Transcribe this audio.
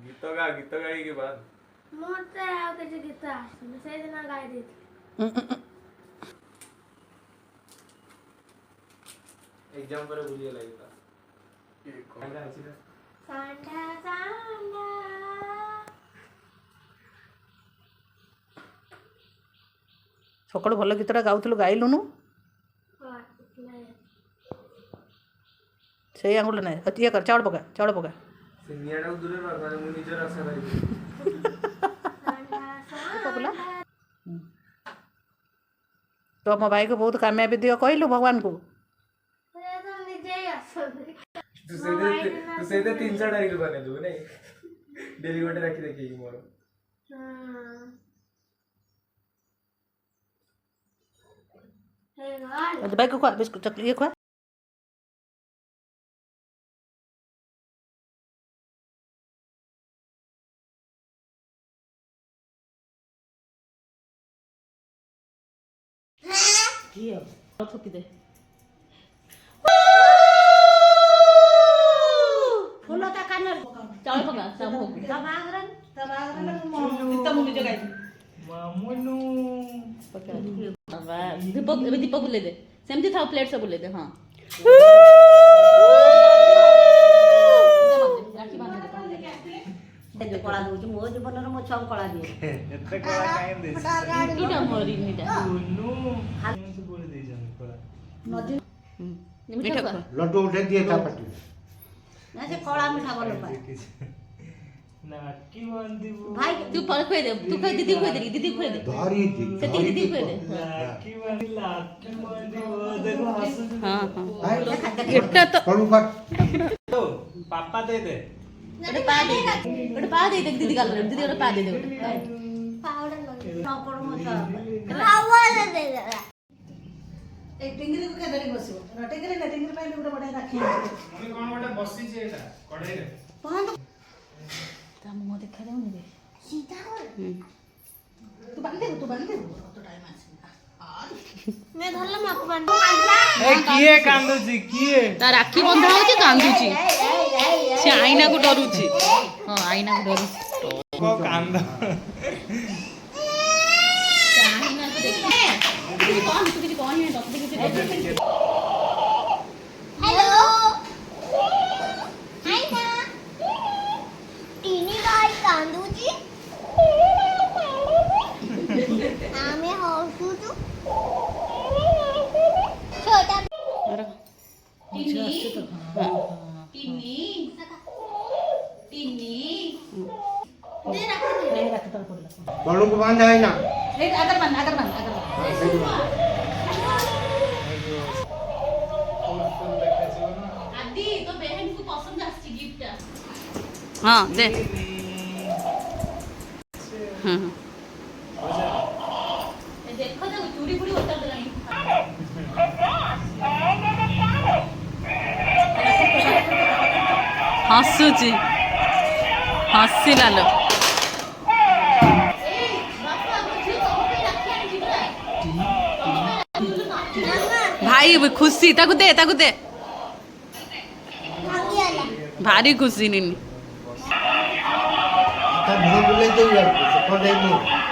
गीत गाई के बाद मोटे आके जे गीत आसी से दिन गाई देती एग्जाम पर भूलिए लगता ये कौन है ऐसी सांडा सांडा सकाळु भल गीतटा गाउथलु गाइलुनु से आंगुल ना ये कर चावल पका सिनियाडा दूर माने मु निजर आशा करी सांडा तो मो भाई को बहुत कामयाबी दियो कहलु भगवान को रे तो निजे आसो तू सीधे 300 डायरी बने दो नहीं डेली गोटे रखी देखी मोर हां हे गाल तो भाई को खा बिस्कुट चॉकलेट ये खा किया थुकी दे फूलो ता कानर चावल पका सब हो तबागरन गीत मु निज गाई मामुनु पका दीपक ए दीपक बुले दे सेमती था प्लेट से बुले दे हां राखी बांध दे एते कला दउची मो जीवन रो मो छम कला दिए एते कला काहे दे किटा मोरी नीटा नु से बोल दे जान कला नदी मीठा लड्डू उठे दिए चापटी ना से कला मीठा बोल पाए ना की बंदी भाई तू पर खोय दे तू खोय दीदी खोय दे धरी दी से दीदी खोय दे की बंदी वो देखो हंस हां एटा तो करू कर तो पापा दे दे ओटे पा दे दीदी गाल दीदी ओटे पा दे दे पाउडर लगे न पड़ मो सब पाउडर दे दे ए टिंगरी को के धरी बसो न टिंगरी पाइले गुडा बडा राखी मम्मी कोन गोटे बसी छे एटा कढ़ाई रे पहन ता मो देखा देउ नी सीधा हो तू बांध दे तो टाइम आसी मैं धरला माप बन ए किए कांदुची किए ता राखी बंधा होची कांदुची से आईना को डरुची हां आईना को डरुची को कांद आईना को देख कौन तू किसी कौन है डॉक्टर किसी हेलो हाय ना टीनी गाय कांदूची आमे हौसू तू छोटा दे रख नहीं रख तो पड़ला बड़ू को बांधा है ना ए अगर बन आदि तो बहन को पसंद आसी गिफ्ट हां दे हां देखो तो चूड़ी पूरी उतार देलानी हसुची हसी लालो भाई खुशी ताकू दे भारी खुशी निनी तब भूल गई तो यार कौन नहीं